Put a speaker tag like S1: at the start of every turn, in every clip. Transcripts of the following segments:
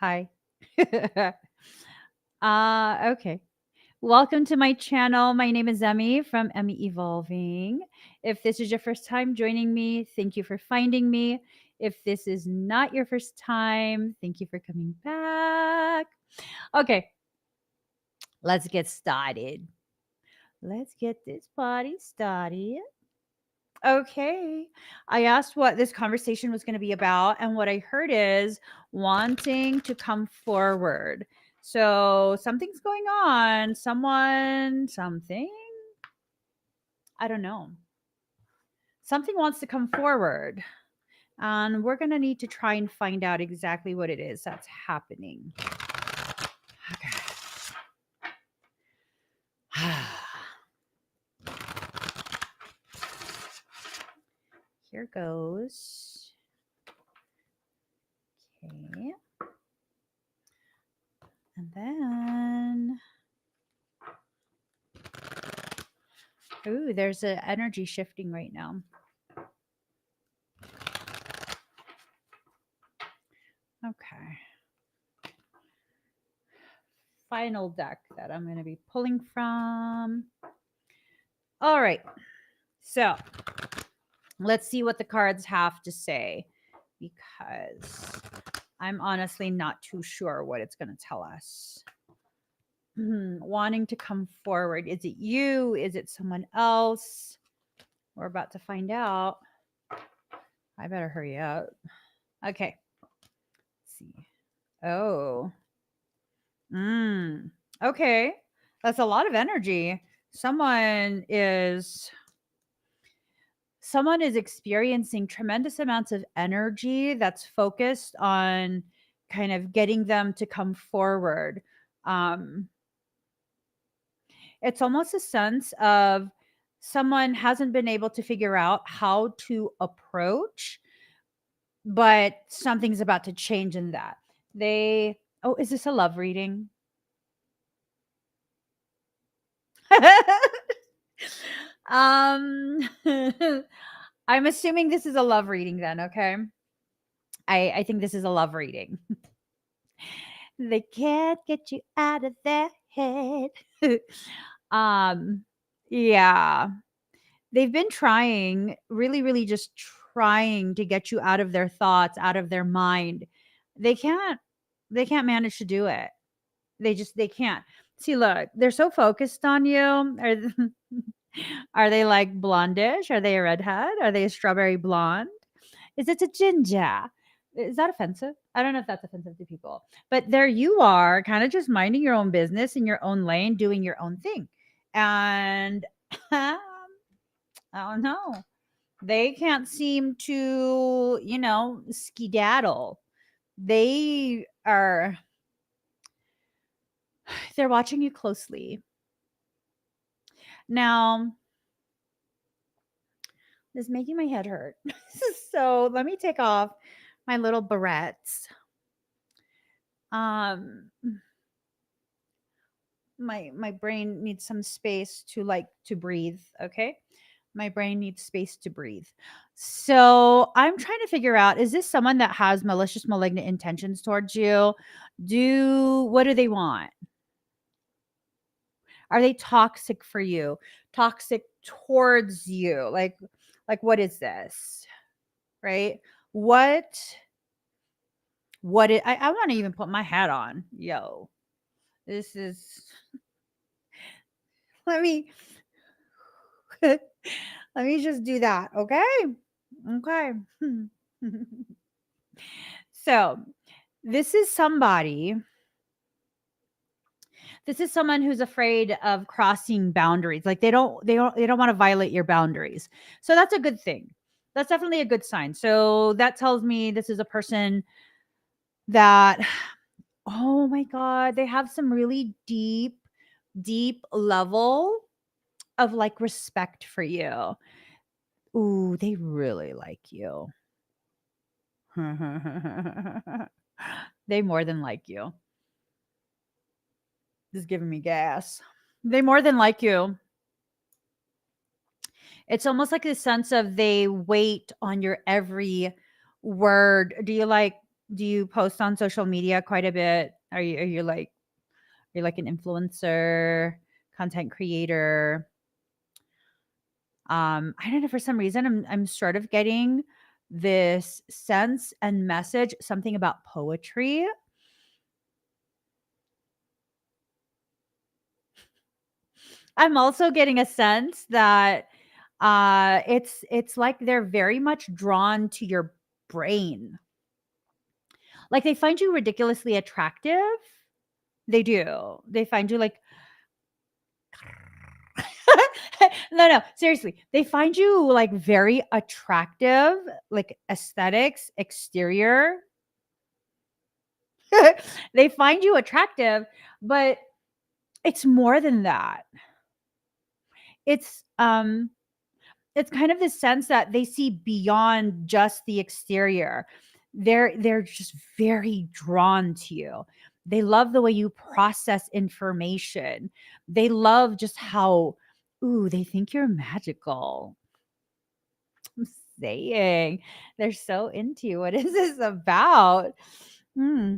S1: Hi. Okay. Welcome to my channel. My name is Emmy from Emmy Evolving. If this is your first time joining me, thank you for finding me. If this is not your first time, thank you for coming back. Okay, let's get started. Let's get this party started. Okay. I asked what this conversation was going to be about, and what I heard is wanting to come forward. So something's going on. Something. I don't know. Something wants to come forward. And we're going to need to try and find out exactly what it is that's happening. Okay. Here goes. Okay. And then, ooh, there's an energy shifting right now. Okay. Final deck that I'm going to be pulling from. All right. So let's see what the cards have to say, because I'm honestly not too sure what it's going to tell us. Wanting to come forward. Is it you? Is it someone else? We're about to find out. I better hurry up. Okay. Let's see. Oh. Okay. That's a lot of energy. Someone is experiencing tremendous amounts of energy that's focused on kind of getting them to come forward. It's almost a sense of someone hasn't been able to figure out how to approach, but something's about to change in that. Is this a love reading? um I'm assuming this is a love reading then, okay? I think this is a love reading. They can't get you out of their head. um yeah. They've been trying, really, really just trying to get you out of their thoughts, out of their mind. They can't manage to do it. They can't. See, look, they're so focused on you. Are they like blondish? Are they a redhead? Are they a strawberry blonde? Is it a ginger? Is that offensive? I don't know if that's offensive to people. But there you are, kind of just minding your own business in your own lane, doing your own thing. And I don't know. They can't seem to, skedaddle. They're watching you closely. Now, this is making my head hurt. So let me take off my little barrettes. My brain needs some space to breathe. Okay, my brain needs space to breathe. So I'm trying to figure out, is this someone that has malicious, malignant intentions towards you? What do they want? Are they toxic for you? Toxic towards you? Like what is this? Right? I want to even put my hat on. Yo. This is let me let me just do that, okay? Okay. So, this is somebody this is someone who's afraid of crossing boundaries. Like they don't want to violate your boundaries. So that's a good thing. That's definitely a good sign. So that tells me this is a person that, oh my god, they have some really deep level of like respect for you. Ooh, they really like you. They more than like you. This is giving me gas. They more than like you. It's almost like a sense of they wait on your every word. Do you like Do you post on social media quite a bit? You're like an influencer, content creator? I don't know, for some reason I'm sort of getting this sense and message, something about poetry. I'm also getting a sense that it's like they're very much drawn to your brain. Like they find you ridiculously attractive. They do. They find you like no, seriously. They find you like very attractive, like aesthetics, exterior. They find you attractive, but it's more than that. It's it's kind of the sense that they see beyond just the exterior. They're just very drawn to you. They love the way you process information. They love just how, ooh, they think you're magical. I'm saying they're so into you. What is this about? Hmm.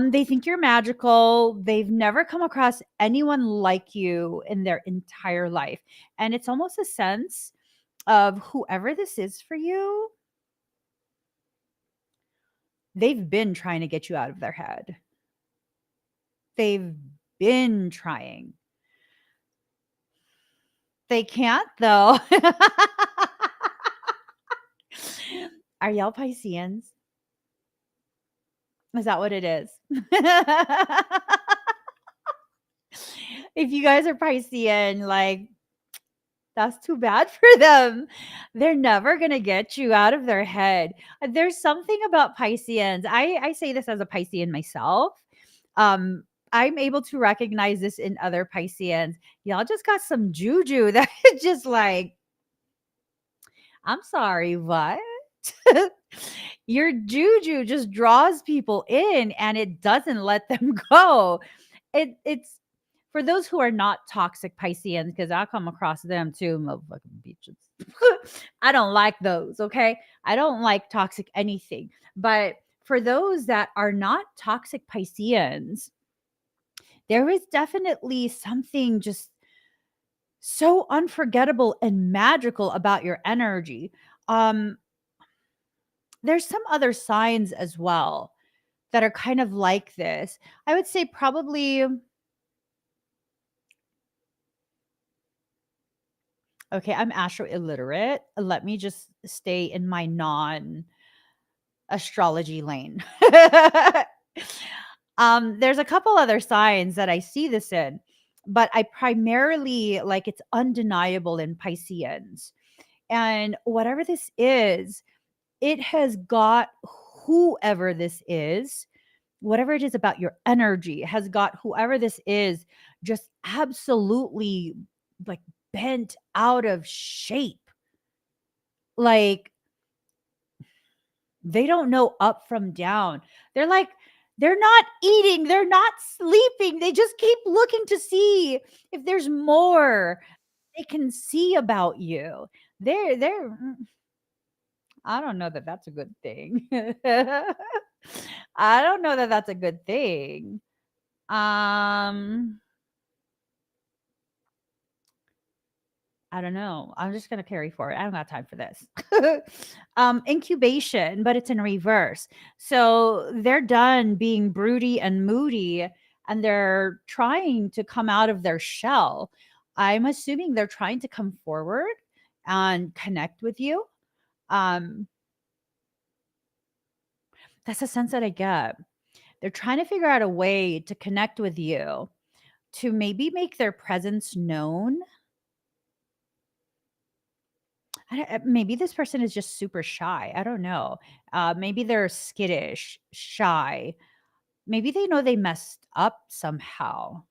S1: They think you're magical. They've never come across anyone like you in their entire life. And it's almost a sense of whoever this is for you, they've been trying to get you out of their head. They've been trying. They can't though. Are y'all Pisceans? Is that what it is? If you guys are Piscean, like, that's too bad for them. They're never gonna get you out of their head. There's something about Pisceans. I say this as a Piscean myself. Um, I'm able to recognize this in other Pisceans. Y'all just got some juju that just like, I'm sorry, what? Your juju just draws people in and it doesn't let them go. It's for those who are not toxic Pisceans, because I come across them too, motherfucking bitches. I don't like those, okay? I don't like toxic anything. But for those that are not toxic Pisceans, there is definitely something just so unforgettable and magical about your energy. Um, there's some other signs as well that are kind of like this. I would say probably, okay, I'm astro illiterate. Let me just stay in my non astrology lane. There's a couple other signs that I see this in, but I primarily like it's undeniable in Pisceans. And whatever this is, it has got whoever this is, whatever it is about your energy, has got whoever this is just absolutely like bent out of shape. Like they don't know up from down. They're like, they're not eating, they're not sleeping. They just keep looking to see if there's more they can see about you. They're I don't know that that's a good thing. I don't know that that's a good thing. Um, I don't know. I'm just gonna carry forward. I don't got time for this. Incubation, but it's in reverse. So they're done being broody and moody, and they're trying to come out of their shell. I'm assuming they're trying to come forward and connect with you. Um, that's a sense that I get. They're trying to figure out a way to connect with you, to maybe make their presence known. Maybe this person is just super shy. I don't know. Maybe they're skittish, shy. Maybe they know they messed up somehow,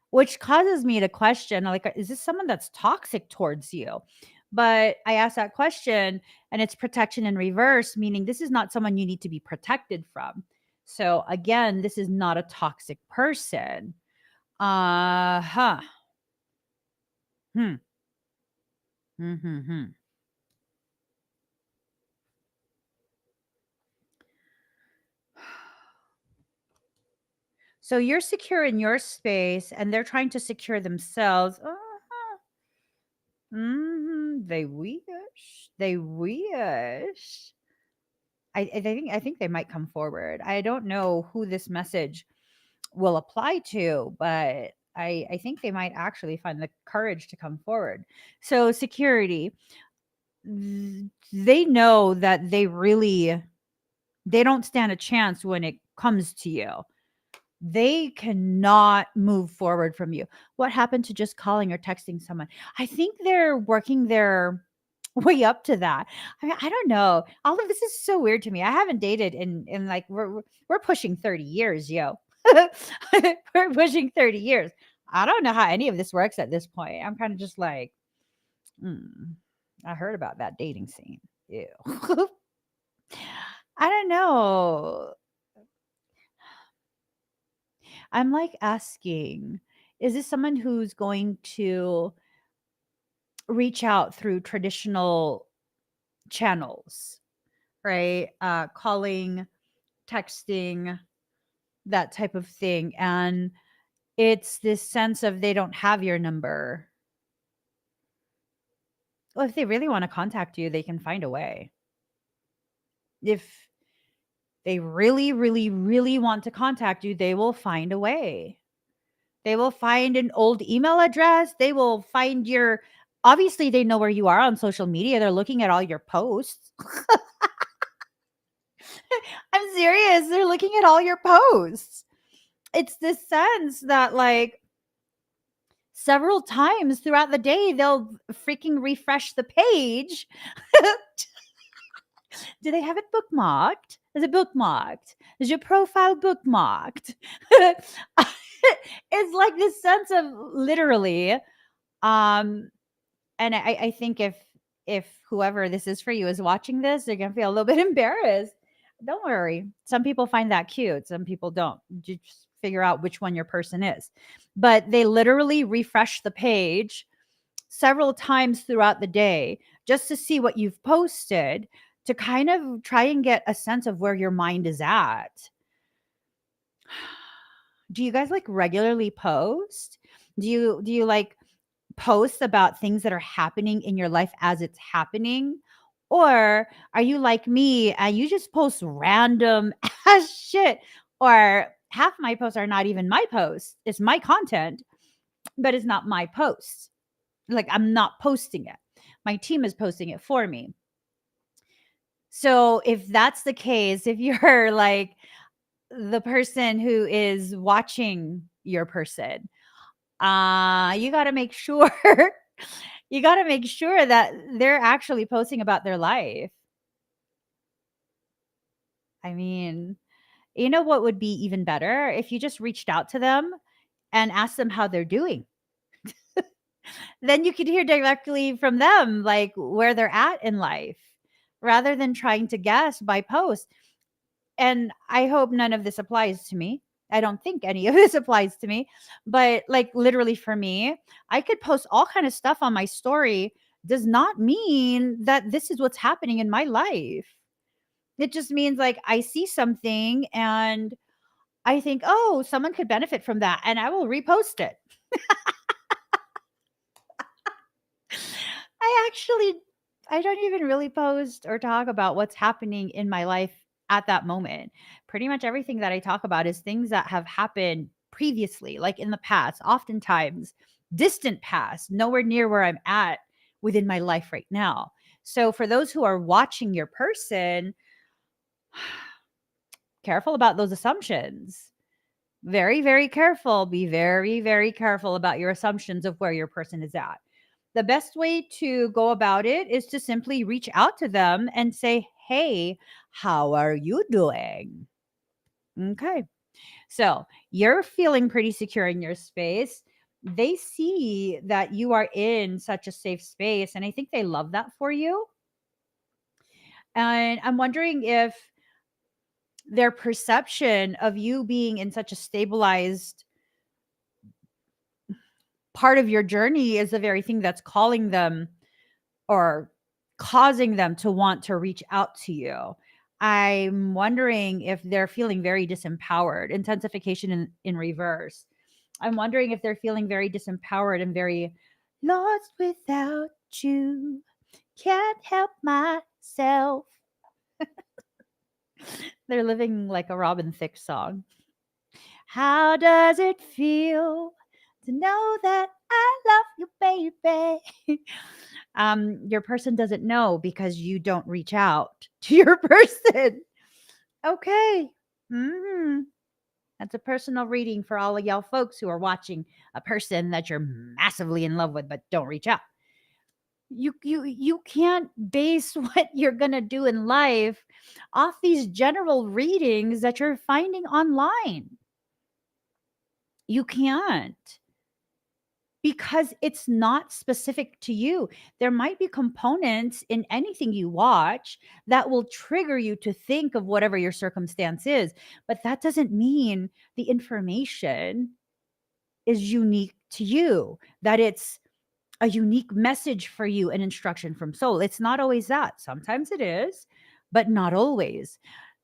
S1: which causes me to question, like, is this someone that's toxic towards you? But I ask that question and it's protection in reverse, meaning this is not someone you need to be protected from. So again, this is not a toxic person. Uh-huh. Hmm. Hmm. So you're secure in your space and they're trying to secure themselves. They wish. They wish. I think they might come forward. I don't know who this message will apply to, but I think they might actually find the courage to come forward. So security, they know that they don't stand a chance when it comes to you. They cannot move forward from you. What happened to just calling or texting someone? I think they're working their way up to that. I don't know. All of this is so weird to me. I haven't dated in like we're pushing 30 years, yo. We're pushing 30 years. I don't know how any of this works at this point. I'm kind of just like, I heard about that dating scene. Ew. I don't know. I'm like asking, is this someone who's going to reach out through traditional channels, right? Calling, texting, that type of thing. And it's this sense of they don't have your number. Well, if they really want to contact you, they can find a way. If they really, really, really want to contact you, they will find a way. They will find an old email address. They will find your, obviously, they know where you are on social media. They're looking at all your posts. I'm serious. They're looking at all your posts. It's this sense that, like, several times throughout the day, they'll freaking refresh the page. Do they have it bookmarked? Is it bookmarked? Is your profile bookmarked? It's like this sense of literally, and I think if whoever this is for you is watching this, they're gonna feel a little bit embarrassed. Don't worry. Some people find that cute. Some people don't. You just figure out which one your person is. But they literally refresh the page several times throughout the day just to see what you've posted, to kind of try and get a sense of where your mind is at. Do you guys like regularly post? Do you like post about things that are happening in your life as it's happening? Or are you like me and you just post random ass shit? Or half my posts are not even my posts. It's my content, but it's not my post. Like, I'm not posting it. My team is posting it for me. So if that's the case, if you're like the person who is watching your person, you got to make sure you got to make sure that they're actually posting about their life. I mean, you know what would be even better? If you just reached out to them and asked them how they're doing. Then you could hear directly from them, like where they're at in life, rather than trying to guess by post. And I hope none of this applies to me. I don't think any of this applies to me, but like literally for me, I could post all kind of stuff on my story, does not mean that this is what's happening in my life. It just means like I see something and I think, "Oh, someone could benefit from that," and I will repost it. I actually I don't even really post or talk about what's happening in my life at that moment. Pretty much everything that I talk about is things that have happened previously, like in the past, oftentimes distant past, nowhere near where I'm at within my life right now. So for those who are watching your person, careful about those assumptions. Very, very careful. Be very, very careful about your assumptions of where your person is at. The best way to go about it is to simply reach out to them and say, "Hey, how are you doing?" Okay. So you're feeling pretty secure in your space. They see that you are in such a safe space, and I think they love that for you. And I'm wondering if their perception of you being in such a stabilized part of your journey is the very thing that's calling them or causing them to want to reach out to you. I'm wondering if they're feeling very disempowered. Intensification in reverse. I'm wondering if they're feeling very disempowered and very lost without you. Can't help myself. They're living like a Robin Thicke song. How does it feel to know that I love you, baby? Your person doesn't know because you don't reach out to your person. Okay. Hmm. That's a personal reading for all of y'all folks who are watching a person that you're massively in love with but don't reach out. You can't base what you're going to do in life off these general readings that you're finding online. You can't, because it's not specific to you. There might be components in anything you watch that will trigger you to think of whatever your circumstance is, but that doesn't mean the information is unique to you, that it's a unique message for you, an instruction from soul. It's not always that. Sometimes it is, but not always.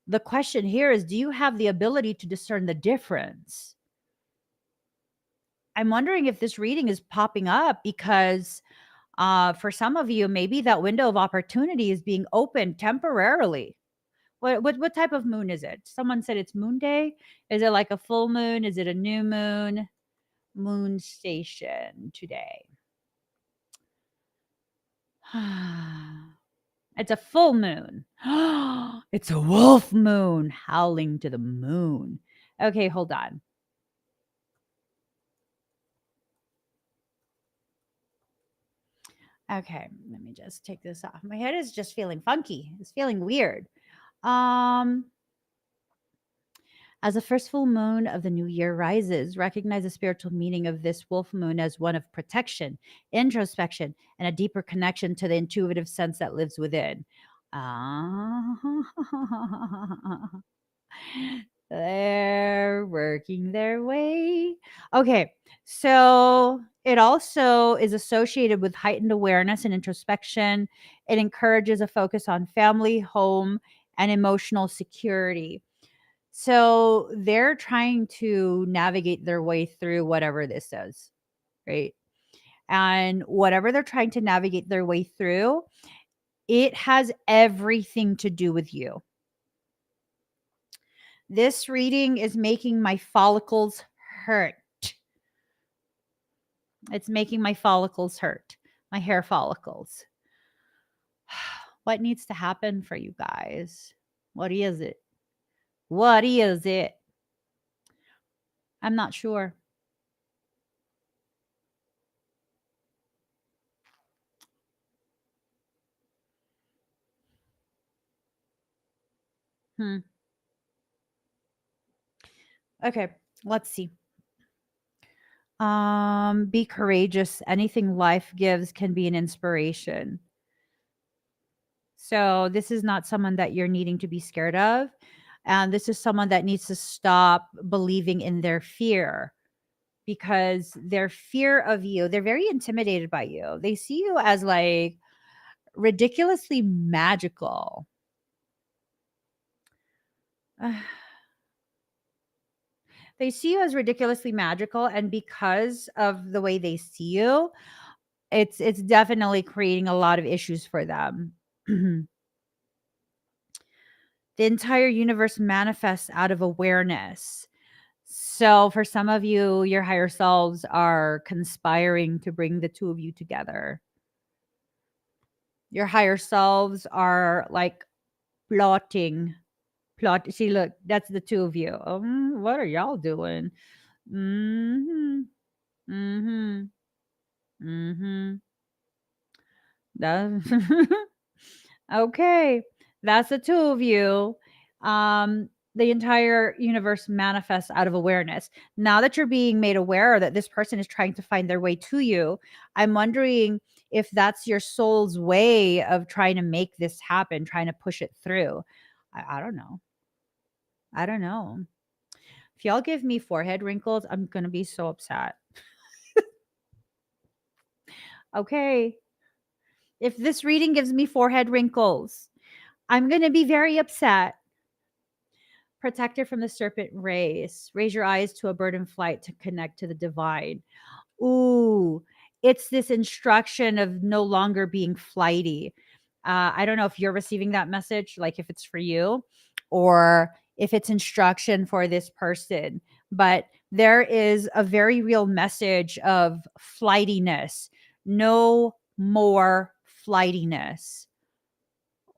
S1: The question here is, do you have the ability to discern the difference? I'm wondering if this reading is popping up because for some of you, maybe that window of opportunity is being opened temporarily. What type of moon is it? Someone said it's moon day. Is it like a full moon? Is it a new moon? Moon station today. It's a full moon. It's a wolf moon howling to the moon. Okay, hold on. Okay, let me just take this off. My head is just feeling funky. It's feeling weird. Um As the first full moon of the new year rises, recognize the spiritual meaning of this wolf moon as one of protection, introspection, and a deeper connection to the intuitive sense that lives within. Ah, they're working their way. Okay, so it also is associated with heightened awareness and introspection. It encourages a focus on family, home, and emotional security. So they're trying to navigate their way through whatever this is, right? And whatever they're trying to navigate their way through, it has everything to do with you. This reading is making my follicles hurt. It's making my follicles hurt, my hair follicles. What needs to happen for you guys? What is it? What is it? I'm not sure. Hmm. Okay, let's see. Be courageous. Anything life gives can be an inspiration. So this is not someone that you're needing to be scared of. And this is someone that needs to stop believing in their fear, because their fear of you, they're very intimidated by you. They see you as like ridiculously magical. They see you as ridiculously magical, and because of the way they see you, it's definitely creating a lot of issues for them. The entire universe manifests out of awareness. So for some of you, your higher selves are conspiring to bring the two of you together. Your higher selves are like plotting. See, look, that's the two of you. What are y'all doing? Mm-hmm. Mm-hmm. Mm-hmm. That okay. That's the two of you. The entire universe manifests out of awareness. Now that you're being made aware that this person is trying to find their way to you, I'm wondering if that's your soul's way of trying to make this happen, trying to push it through. I don't know. I don't know. If y'all give me forehead wrinkles, I'm going to be so upset. Okay. If this reading gives me forehead wrinkles, I'm going to be very upset. Protector from the serpent race. Raise your eyes to a bird in flight to connect to the divine. Ooh, it's this instruction of no longer being flighty. I don't know if you're receiving that message, like if it's for you or if it's instruction for this person, but there is a very real message of flightiness. No more flightiness.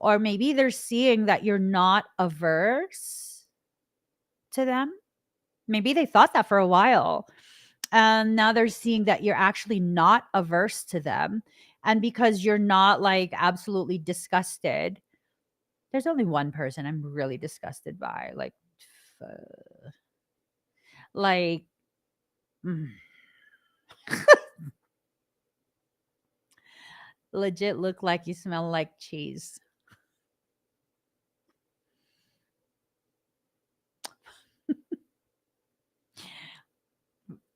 S1: Or maybe they're seeing that you're not averse to them. Maybe they thought that for a while. And now they're seeing that you're actually not averse to them. And because you're not like absolutely disgusted, there's only one person I'm really disgusted by. Like, mm, legit look like you smell like cheese.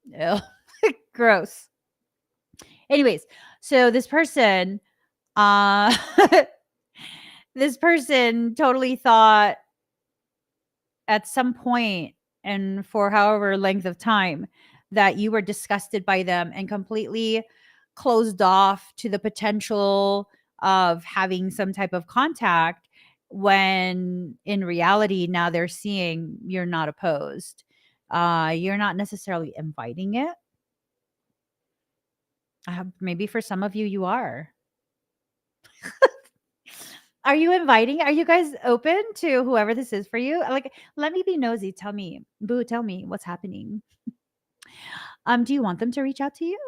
S1: Ew. Gross. Anyways, so uh this person totally thought at some point and for however length of time that you were disgusted by them and completely closed off to the potential of having some type of contact, when in reality now they're seeing you're not opposed. You're not necessarily inviting it. Maybe for some of you you are. Are you inviting? Are you guys open to whoever this is for you? Like, let me be nosy. Tell me, boo, tell me what's happening. Do you want them to reach out to you?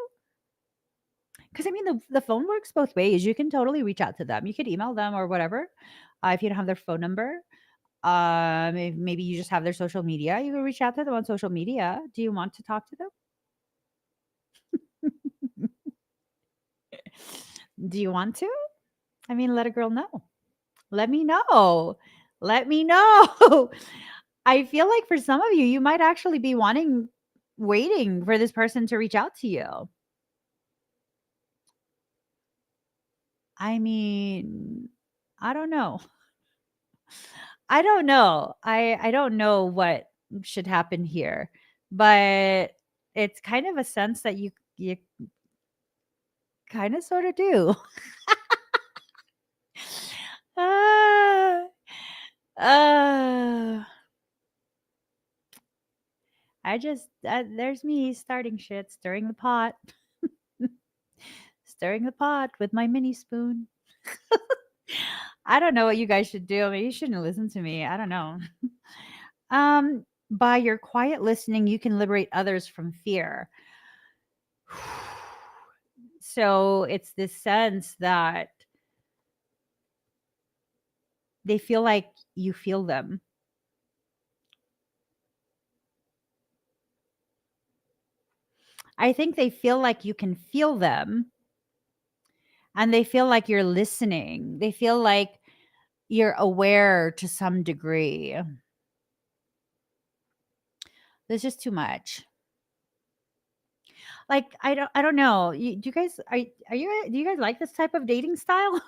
S1: Because I mean, the phone works both ways. You can totally reach out to them. You could email them or whatever. If you don't have their phone number, maybe you just have their social media. You can reach out to them on social media. Do you want to talk to them? Do you want to? I mean, let a girl know. Let me know. Let me know. I feel like for some of you, you might actually be waiting for this person to reach out to you. I mean, I don't know. I don't know. I don't know what should happen here, but it's kind of a sense that you kind of sort of do. Ah, uh, there's me starting shit, stirring the pot, stirring the pot with my mini spoon. I don't know what you guys should do. Maybe you shouldn't listen to me. I don't know. By your quiet listening, you can liberate others from fear. So it's this sense that they feel like you feel them. I think they feel like you can feel them and they feel like you're listening. They feel like you're aware to some degree. There's just too much. Like I don't know. Do you guys are you do you guys like this type of dating style?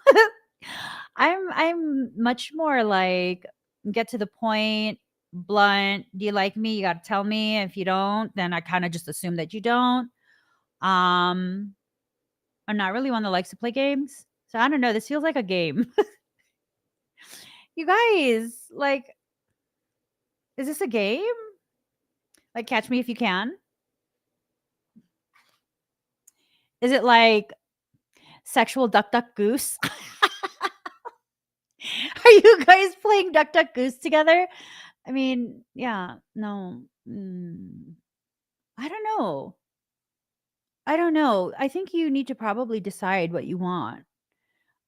S1: I'm much more like get to the point, blunt. Do you like me? You got to tell me. If you don't, then I kind of just assume that you don't. Um I'm not really one that likes to play games. So I don't know. This feels like a game. You guys, like, is this a game? Like, catch me if you can. Is it like sexual duck duck goose? Are you guys playing duck duck goose together? I mean, yeah, no. I don't know. I don't know. I think you need to probably decide what you want.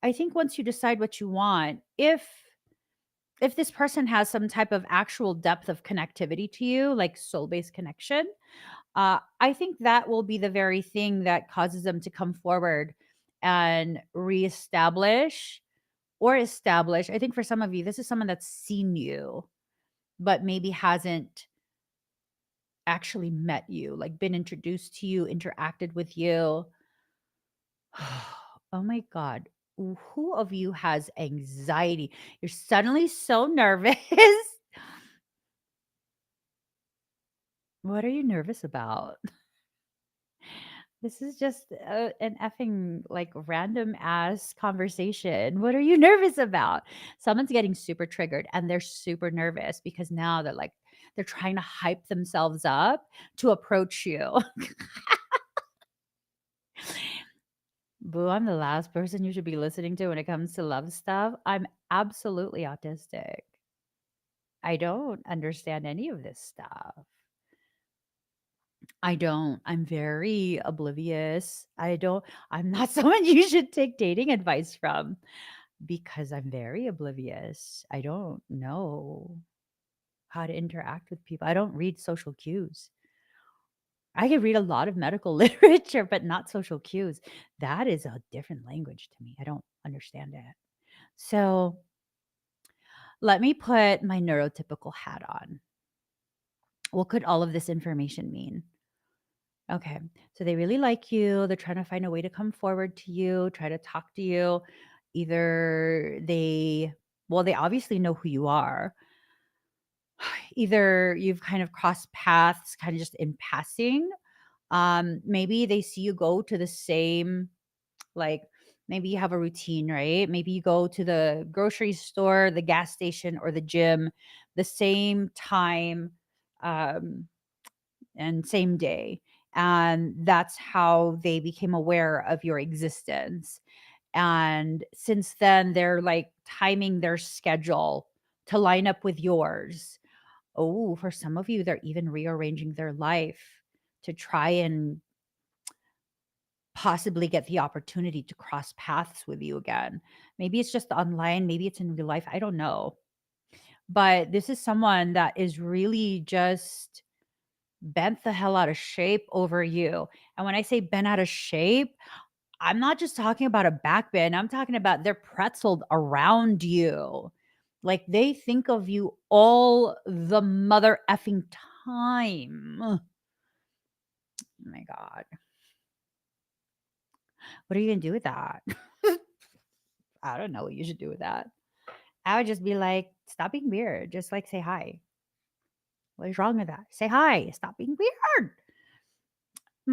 S1: I think once you decide what you want, if this person has some type of actual depth of connectivity to you, like soul-based connection, I think that will be the very thing that causes them to come forward and reestablish or establish. I think for some of you, this is someone that's seen you, but maybe hasn't actually met you, like been introduced to you, interacted with you. Oh my God. Who of you has anxiety? You're suddenly so nervous. What are you nervous about? This is just an effing like random ass conversation. What are you nervous about? Someone's getting super triggered and they're super nervous because now they're trying to hype themselves up to approach you. Boo, I'm the last person you should be listening to when it comes to love stuff. I'm absolutely autistic. I don't understand any of this stuff. I don't. I'm very oblivious. I'm not someone you should take dating advice from because I'm very oblivious. I don't know how to interact with people. I don't read social cues. I can read a lot of medical literature, but not social cues. That is a different language to me. I don't understand it. So let me put my neurotypical hat on. What could all of this information mean? Okay. So they really like you. They're trying to find a way to come forward to you, try to talk to you. Either they obviously know who you are. Either you've kind of crossed paths kind of just in passing. Maybe they see you go to the same, like, maybe you have a routine, right? Maybe you go to the grocery store, the gas station, or the gym the same time. Um, and same day. And that's how they became aware of your existence. And since then, they're like timing their schedule to line up with yours. Oh, for some of you, they're even rearranging their life to try and possibly get the opportunity to cross paths with you again. Maybe it's just online, maybe it's in real life. I don't know. But this is someone that is really just bent the hell out of shape over you. And when I say bent out of shape, I'm not just talking about a back bend. I'm talking about they're pretzeled around you. Like they think of you all the mother effing time. Oh my God. What are you going to do with that? I don't know what you should do with that. I would just be like, stop being weird. Just like say hi. What is wrong with that? Say hi. Stop being weird.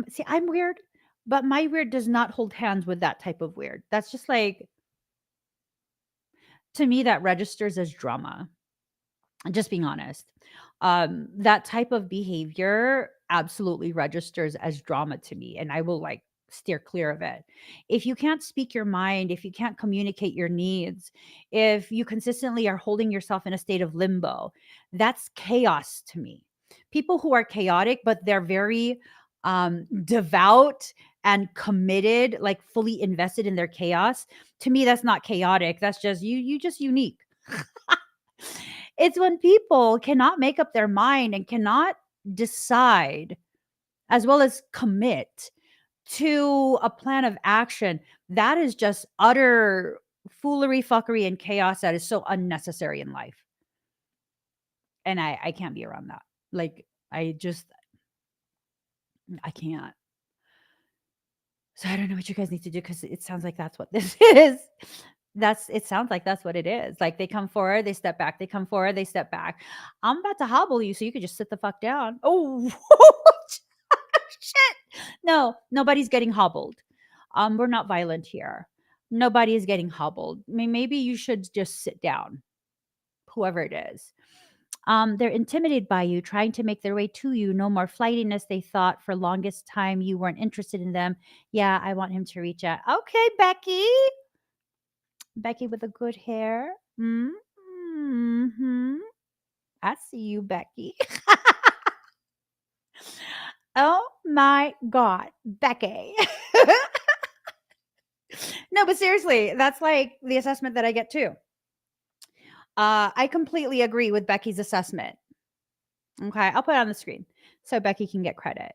S1: See, I'm weird, but my weird does not hold hands with that type of weird. That's just like, to me, that registers as drama. Just being honest. That type of behavior absolutely registers as drama to me, and I will like steer clear of it. If you can't speak your mind, if you can't communicate your needs, if you consistently are holding yourself in a state of limbo, that's chaos to me. People who are chaotic, but they're very devout and committed, like fully invested in their chaos. To me, that's not chaotic. That's just you just unique. It's when people cannot make up their mind and cannot decide as well as commit to a plan of action. That is just utter foolery, fuckery, and chaos that is so unnecessary in life. And I can't be around that. Like, I can't. So I don't know what you guys need to do because it sounds like that's what this is. It sounds like that's what it is. Like they come forward, they step back, they come forward, they step back. I'm about to hobble you so you could just sit the fuck down. Oh shit. No, nobody's getting hobbled. We're not violent here. Nobody is getting hobbled. I mean, maybe you should just sit down, whoever it is. They're intimidated by you, trying to make their way to you. No more flightiness. They thought for longest time you weren't interested in them. Yeah, I want him to reach out. Okay, Becky. Becky with the good hair. Mm-hmm. I see you, Becky. Oh my God, Becky. No, but seriously, that's like the assessment that I get too. I completely agree with Becky's assessment. Okay, I'll put it on the screen so Becky can get credit.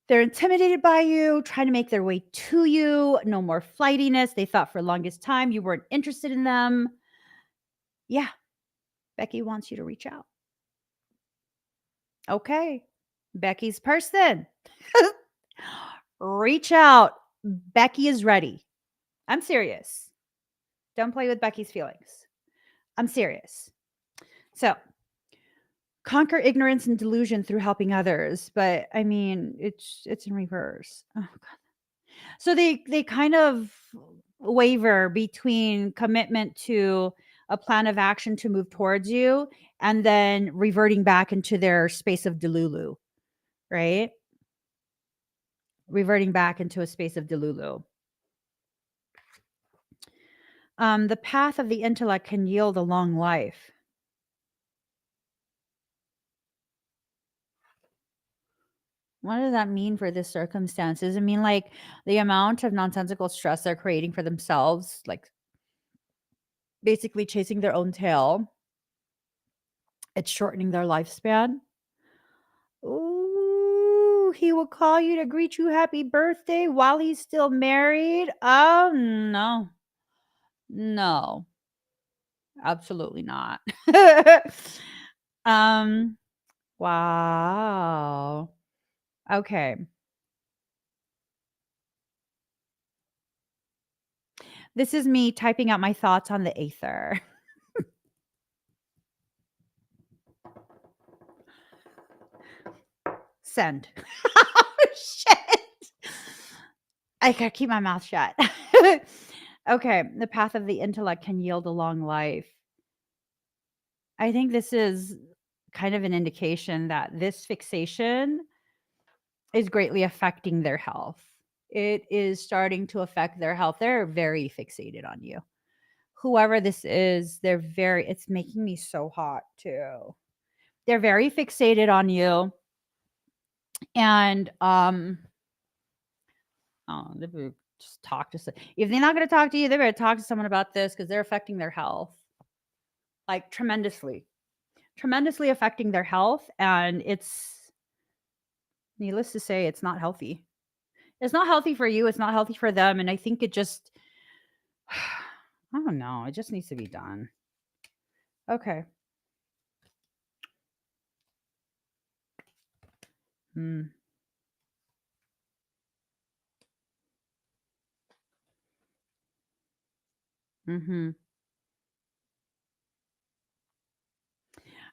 S1: They're intimidated by you, trying to make their way to you. No more flightiness. They thought for longest time you weren't interested in them. Yeah, Becky wants you to reach out. Okay, Becky's person. Reach out. Becky is ready. I'm serious. Don't play with Becky's feelings. I'm serious. So, conquer ignorance and delusion through helping others, but I mean, it's in reverse. Oh god. So they kind of waver between commitment to a plan of action to move towards you and then reverting back into their space of delulu, right? Reverting back into a space of delulu. The path of the intellect can yield a long life. What does that mean for this circumstance? Does it mean like the amount of nonsensical stress they're creating for themselves, like basically chasing their own tail? It's shortening their lifespan. Ooh, he will call you to greet you happy birthday while he's still married. Oh no. No, absolutely not. um, wow. Okay. This is me typing out my thoughts on the aether. Send. Oh, shit. I gotta keep my mouth shut. Okay. The path of the intellect can yield a long life. I think this is kind of an indication that this fixation is greatly affecting their health. It is starting to affect their health. They're very fixated on you. Whoever this is, it's making me so hot too. They're very fixated on you. And they better just talk to if they're not going to talk to you, they better talk to someone about this because they're affecting their health like tremendously affecting their health. And it's needless to say, it's not healthy. It's not healthy for you. It's not healthy for them. And I think it just, I don't know. It just needs to be done. Okay. Hmm. Mm-hmm.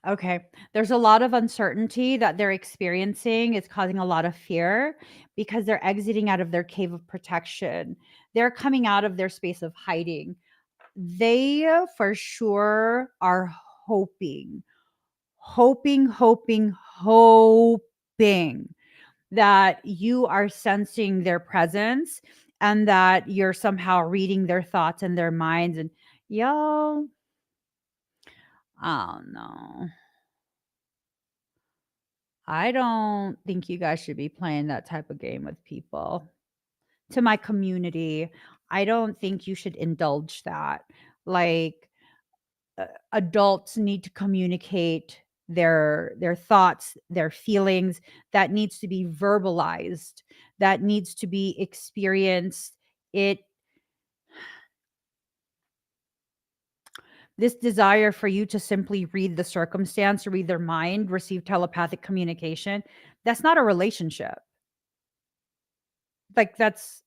S1: Okay. There's a lot of uncertainty that they're experiencing. It's causing a lot of fear because they're exiting out of their cave of protection. They're coming out of their space of hiding. They for sure are hoping, hoping that you are sensing their presence and that you're somehow reading their thoughts and their minds. And y'all, oh no. I don't think you guys should be playing that type of game with people. To my community, I don't think you should indulge that. Like adults need to communicate their thoughts, their feelings, that needs to be verbalized, that needs to be experienced. It This desire for you to simply read the circumstance, read their mind, receive telepathic communication, that's not a relationship. Like that's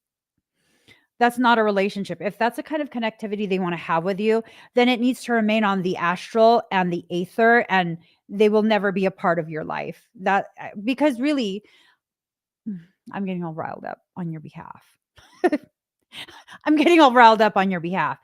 S1: not a relationship. If that's the kind of connectivity they want to have with you, then it needs to remain on the astral and the aether, and they will never be a part of your life. That because really, I'm getting all riled up on your behalf. I'm getting all riled up on your behalf.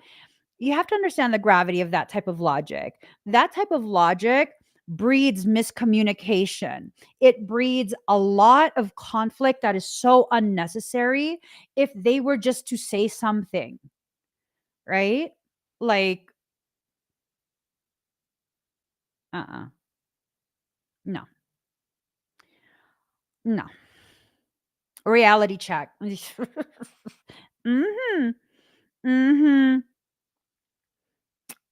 S1: You have to understand the gravity of that type of logic. That type of logic breeds miscommunication. It breeds a lot of conflict that is so unnecessary if they were just to say something, right? Like, no, no. Reality check. Mm-hmm. Mm-hmm.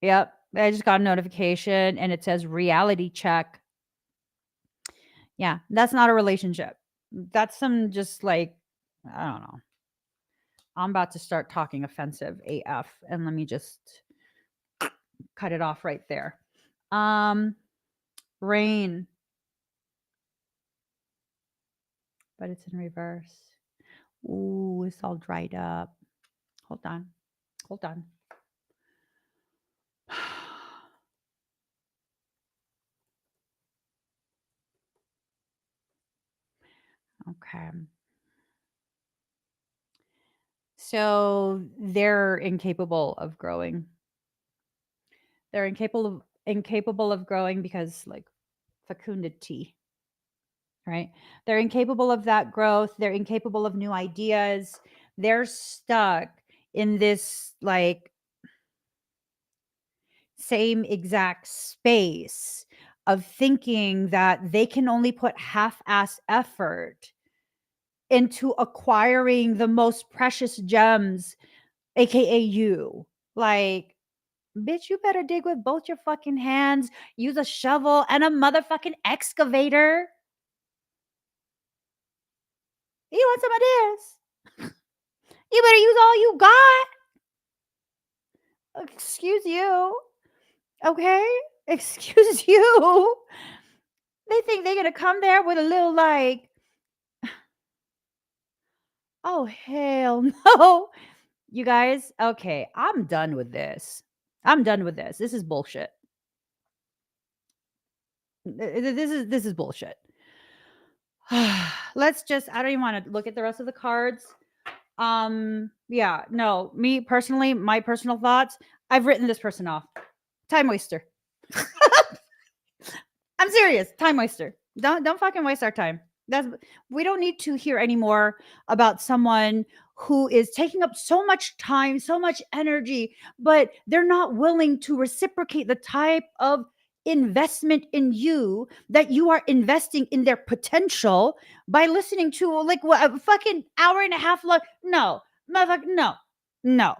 S1: Yep. I just got a notification and it says reality check. Yeah, that's not a relationship. That's some just like, I don't know. I'm about to start talking offensive AF and let me just cut it off right there. Um Rain, but it's in reverse. Ooh, it's all dried up. Hold on. Hold on. Okay. So they're incapable of growing. They're incapable of growing because like fecundity, right? They're incapable of that growth. They're incapable of new ideas. They're stuck in this like same exact space of thinking that they can only put half-ass effort into acquiring the most precious gems, aka you. Like, bitch, you better dig with both your fucking hands, use a shovel and a motherfucking excavator. You want some of this? You better use all you got. Excuse you. Okay? Excuse you. They think they're going to come there with a little like, oh, hell no. You guys, okay, I'm done with this. I'm done with this. This is bullshit. This is bullshit. Let's just I don't even want to look at the rest of the cards. Yeah, no, me personally, my personal thoughts, I've written this person off. Time waster. I'm serious. Time waster. Don't fucking waste our time. That's we don't need to hear anymore about someone who is taking up so much time, so much energy, but they're not willing to reciprocate the type of investment in you that you are investing in their potential by listening to like what a fucking hour and a half long. No, motherfucker, no.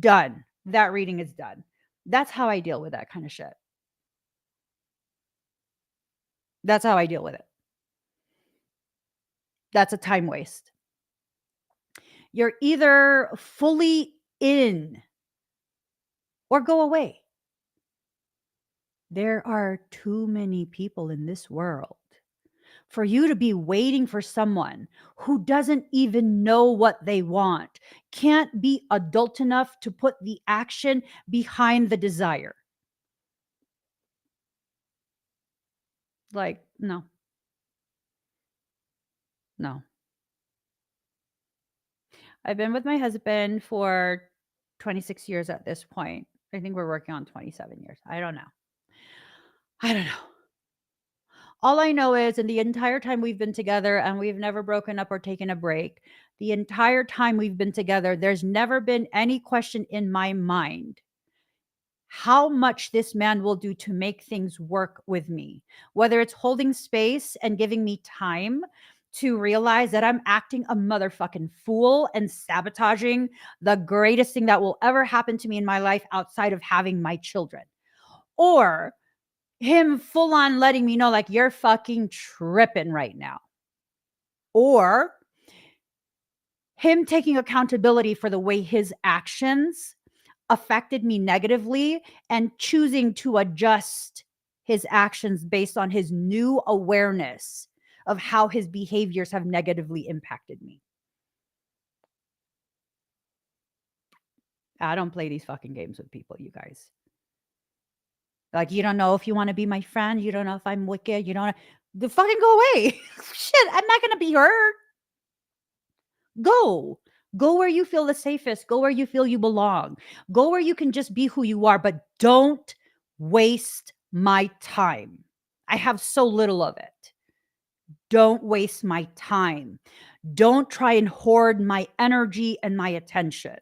S1: Done. That reading is done. That's how I deal with that kind of shit. That's how I deal with it. That's a time waste. You're either fully in or go away. There are too many people in this world for you to be waiting for someone who doesn't even know what they want, can't be adult enough to put the action behind the desire. Like, no, no. I've been with my husband for 26 years at this point. I think we're working on 27 years. I don't know. I don't know. All I know is in the entire time we've been together and we've never broken up or taken a break, the entire time we've been together, there's never been any question in my mind how much this man will do to make things work with me, whether it's holding space and giving me time to realize that I'm acting a motherfucking fool and sabotaging the greatest thing that will ever happen to me in my life outside of having my children. Or him full on letting me know, like, you're fucking tripping right now. Or him taking accountability for the way his actions affected me negatively and choosing to adjust his actions based on his new awareness of how his behaviors have negatively impacted me. I don't play these fucking games with people, you guys. Like, you don't know if you want to be my friend. You don't know if I'm wicked. You don't the fucking go away. Shit, I'm not going to be hurt. Go. Go where you feel the safest. Go where you feel you belong. Go where you can just be who you are, but don't waste my time. I have so little of it. Don't waste my time. Don't try and hoard my energy and my attention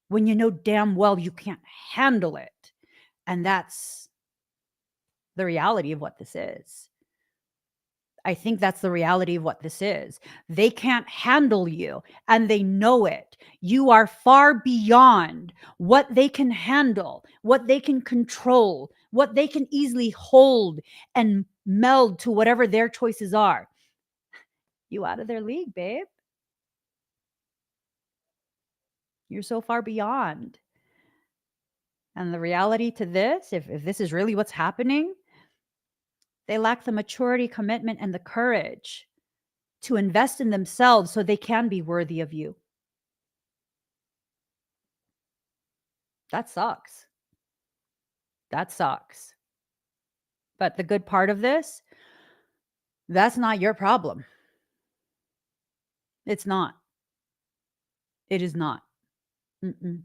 S1: when you know damn well you can't handle it. And that's the reality of what this is. I think that's the reality of what this is. They can't handle you and they know it. You are far beyond what they can handle, what they can control, what they can easily hold and meld to whatever their choices are. You out of their league, babe. You're so far beyond. And the reality to this, if this is really what's happening, they lack the maturity, commitment, and the courage to invest in themselves so they can be worthy of you. That sucks. That sucks. But the good part of this, that's not your problem. It's not. It is not. Mm-mm.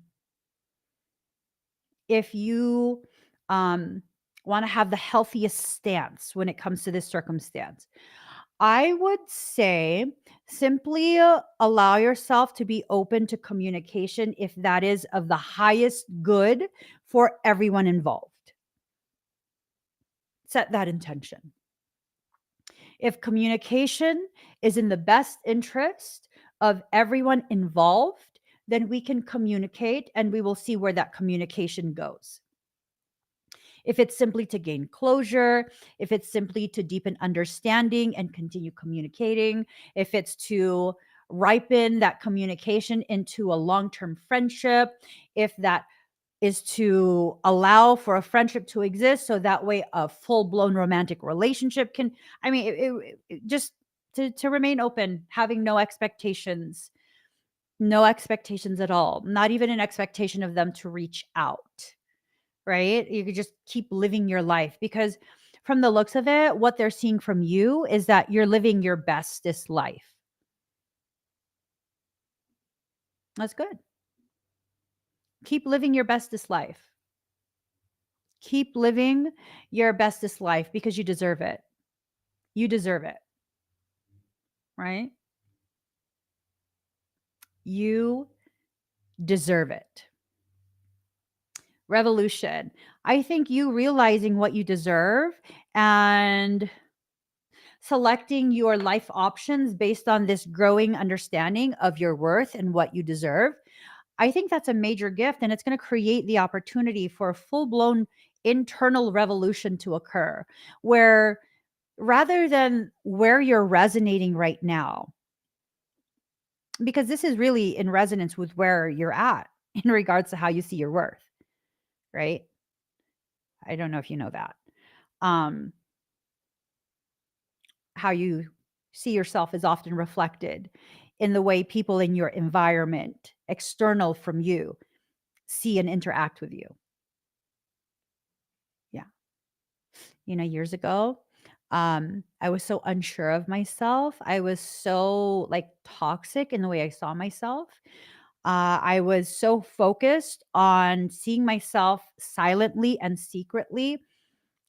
S1: If you want to have the healthiest stance when it comes to this circumstance, I would say simply allow yourself to be open to communication if that is of the highest good for everyone involved. Set that intention. If communication is in the best interest of everyone involved, then we can communicate and we will see where that communication goes. If it's simply to gain closure, if it's simply to deepen understanding and continue communicating, if it's to ripen that communication into a long term friendship, if that is to allow for a friendship to exist so that way a full blown romantic relationship can, I mean, it just to remain open, having no expectations, no expectations at all, not even an expectation of them to reach out, right? You could just keep living your life because from the looks of it, what they're seeing from you is that you're living your bestest life. That's good. Keep living your bestest life. Keep living your bestest life because you deserve it. You deserve it, right? You deserve it. Revolution. I think you realizing what you deserve and selecting your life options based on this growing understanding of your worth and what you deserve. I think that's a major gift, and it's going to create the opportunity for a full blown internal revolution to occur where rather than where you're resonating right now, because this is really in resonance with where you're at in regards to how you see your worth, right? I don't know if you know that. Um, how you see yourself is often reflected in the way people in your environment, external from you, see and interact with you. Yeah. Years ago, I was so unsure of myself. I was so like toxic in the way I saw myself. I was so focused on seeing myself silently and secretly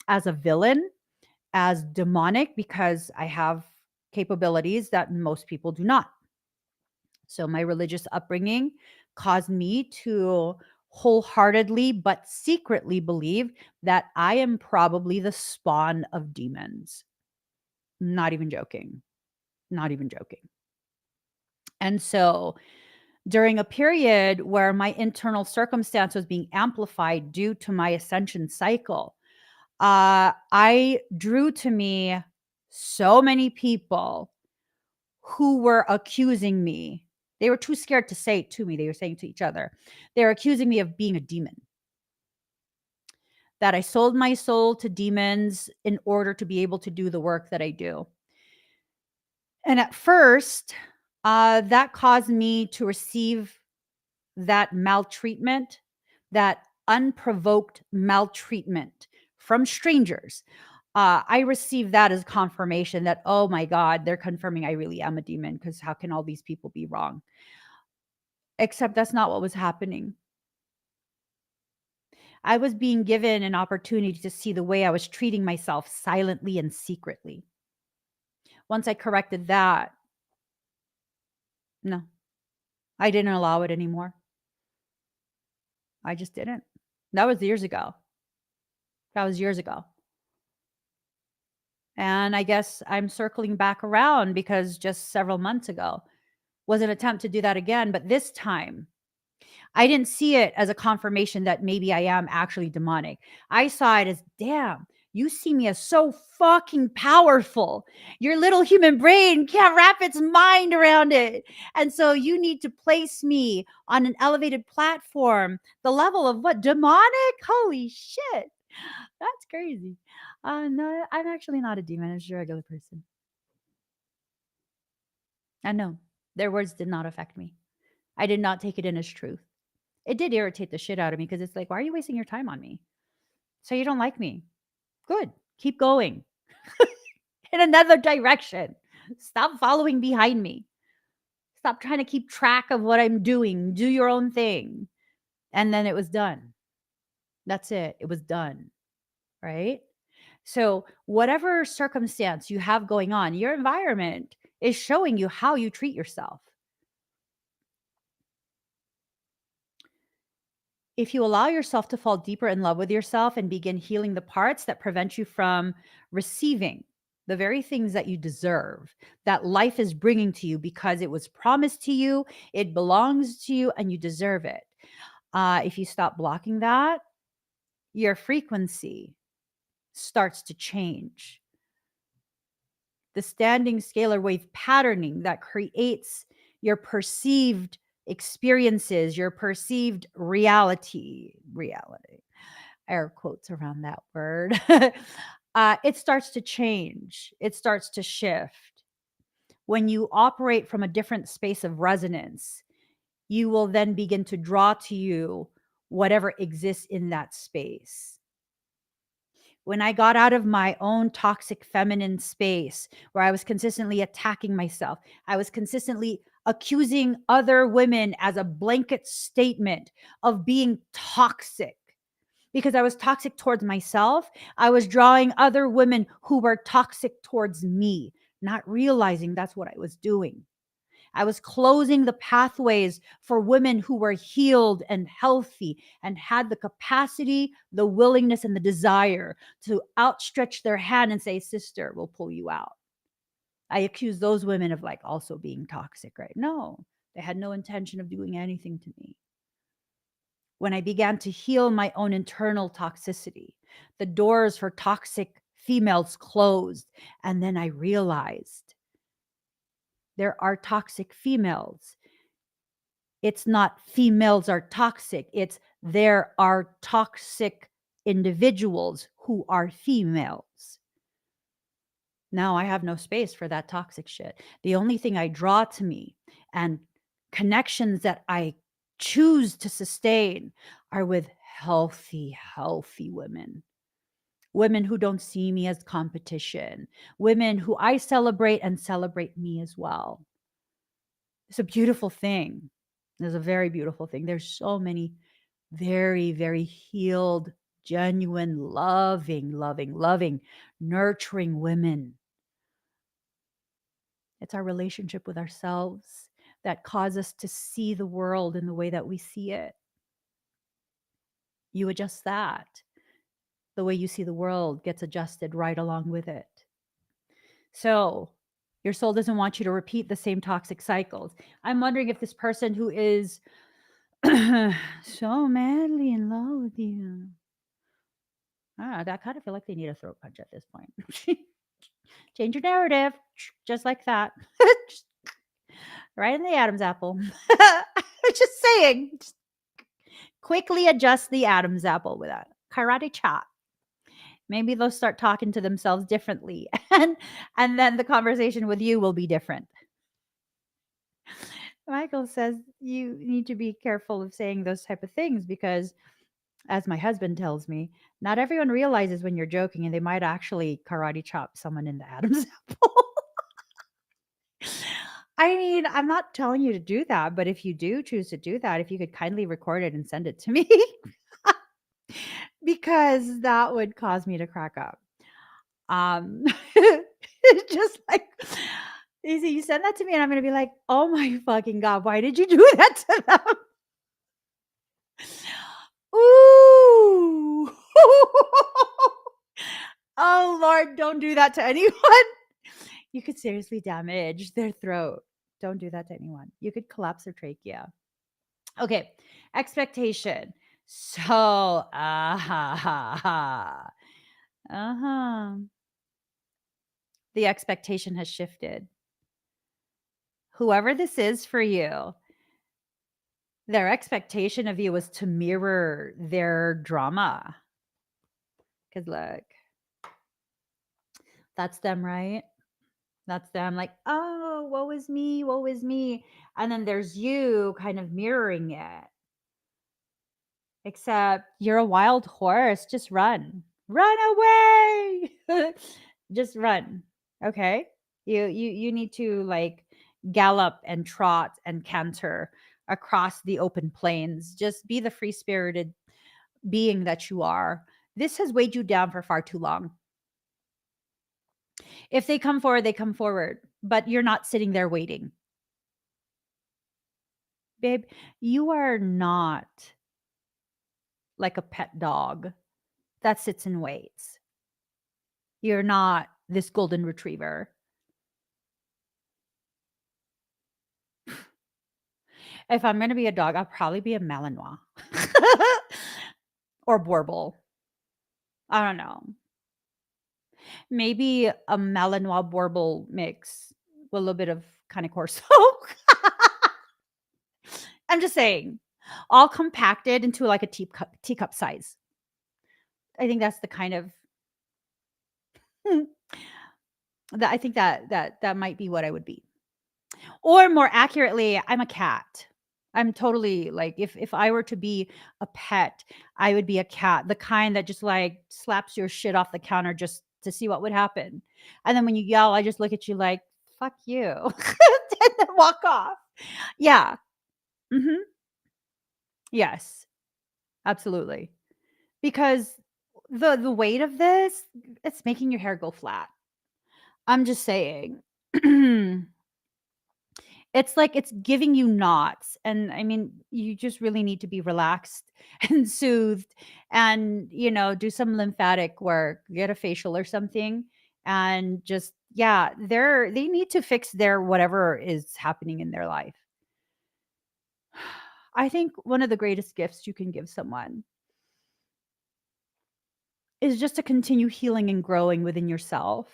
S1: as a villain, as demonic, because I have capabilities that most people do not. So my religious upbringing caused me to wholeheartedly but secretly believe that I am probably the spawn of demons. Not even joking. Not even joking. And so during a period where my internal circumstance was being amplified due to my ascension cycle, I drew to me so many people who were accusing me. They were too scared to say it to me. They were saying to each other. They were accusing me of being a demon, that I sold my soul to demons in order to be able to do the work that I do. And at first, that caused me to receive that maltreatment, that unprovoked maltreatment from strangers. I received that as confirmation that, oh my God, they're confirming I really am a demon because how can all these people be wrong? Except that's not what was happening. I was being given an opportunity to see the way I was treating myself silently and secretly. Once I corrected that, no, I didn't allow it anymore. I just didn't. That was years ago. That was years ago. And I guess I'm circling back around because just several months ago was an attempt to do that again. But this time, I didn't see it as a confirmation that maybe I am actually demonic. I saw it as, damn, you see me as so fucking powerful. Your little human brain can't wrap its mind around it. And so you need to place me on an elevated platform. The level of what? Demonic? Holy shit. That's crazy. No, I'm actually not a demon. I'm just a regular person. I know their words did not affect me. I did not take it in as truth. It did irritate the shit out of me because it's like, why are you wasting your time on me? So you don't like me. Good. Keep going in another direction. Stop following behind me. Stop trying to keep track of what I'm doing. Do your own thing. And then it was done. That's it. It was done. Right? So, whatever circumstance you have going on, your environment is showing you how you treat yourself. If you allow yourself to fall deeper in love with yourself and begin healing the parts that prevent you from receiving the very things that you deserve, that life is bringing to you because it was promised to you, it belongs to you, and you deserve it. If you stop blocking that, your frequency starts to change. The standing scalar wave patterning that creates your perceived experiences, your perceived reality, air quotes around that word, it starts to change. It starts to shift. When you operate from a different space of resonance, you will then begin to draw to you whatever exists in that space. When I got out of my own toxic feminine space where I was consistently attacking myself, I was consistently accusing other women as a blanket statement of being toxic because I was toxic towards myself. I was drawing other women who were toxic towards me, not realizing that's what I was doing. I was closing the pathways for women who were healed and healthy and had the capacity, the willingness, and the desire to outstretch their hand and say, "Sister, we'll pull you out." I accuse those women of like also being toxic, right? No, they had no intention of doing anything to me. When I began to heal my own internal toxicity, the doors for toxic females closed. And then I realized there are toxic females. It's not females are toxic. It's there are toxic individuals who are females. Now I have no space for that toxic shit. The only thing I draw to me and connections that I choose to sustain are with healthy, healthy women. Women who don't see me as competition. Women who I celebrate and celebrate me as well. It's a beautiful thing. It's a very beautiful thing. There's so many very, very healed, genuine, loving, nurturing women. It's our relationship with ourselves that cause us to see the world in the way that we see it. You adjust that. The way you see the world gets adjusted right along with it. So, your soul doesn't want you to repeat the same toxic cycles. I'm wondering if this person who is so madly in love with you. I kind of feel like they need a throat punch at this point. Change your narrative, just like that. Just right in the Adam's apple. Just saying. Just quickly adjust the Adam's apple with that karate chop. Maybe they'll start talking to themselves differently, and then the conversation with you will be different. Michael says you need to be careful of saying those type of things because, as my husband tells me, not everyone realizes when you're joking and they might actually karate chop someone in the Adam's apple. I mean, I'm not telling you to do that, but if you do choose to do that, if you could kindly record it and send it to me, because that would cause me to crack up. Just like you send that to me, and I'm gonna be like, "Oh my fucking god, why did you do that to them?" Ooh. Oh Lord, don't do that to anyone. You could seriously damage their throat. Don't do that to anyone. You could collapse their trachea. Okay, expectation. So, the expectation has shifted. Whoever this is for you, their expectation of you was to mirror their drama. Because look, that's them, right? That's them like, oh, woe is me, woe is me. And then there's you kind of mirroring it. Except you're a wild horse. Just run. Run away. Just run. Okay? You need to like gallop and trot and canter across the open plains. Just be the free-spirited being that you are. This has weighed you down for far too long. If they come forward, they come forward, but you're not sitting there waiting. Babe, you are not like a pet dog that sits and waits. You're not this golden retriever. If I'm going to be a dog, I'll probably be a Malinois or Borbal. I don't know. Maybe a Malinois Borbal mix with a little bit of kind of Corso. I'm just saying, all compacted into like a teacup size. I think that's the kind of that I think that might be what I would be. Or more accurately, I'm a cat. I'm totally like if I were to be a pet, I would be a cat, the kind that just like slaps your shit off the counter just to see what would happen. And then when you yell, I just look at you like, fuck you. And then walk off. Yeah. Hmm. Yes, absolutely. Because the weight of this, it's making your hair go flat. I'm just saying. It's like it's giving you knots, and I mean, you just really need to be relaxed and soothed and, do some lymphatic work, get a facial or something, and just yeah, they need to fix their whatever is happening in their life. I think one of the greatest gifts you can give someone is just to continue healing and growing within yourself.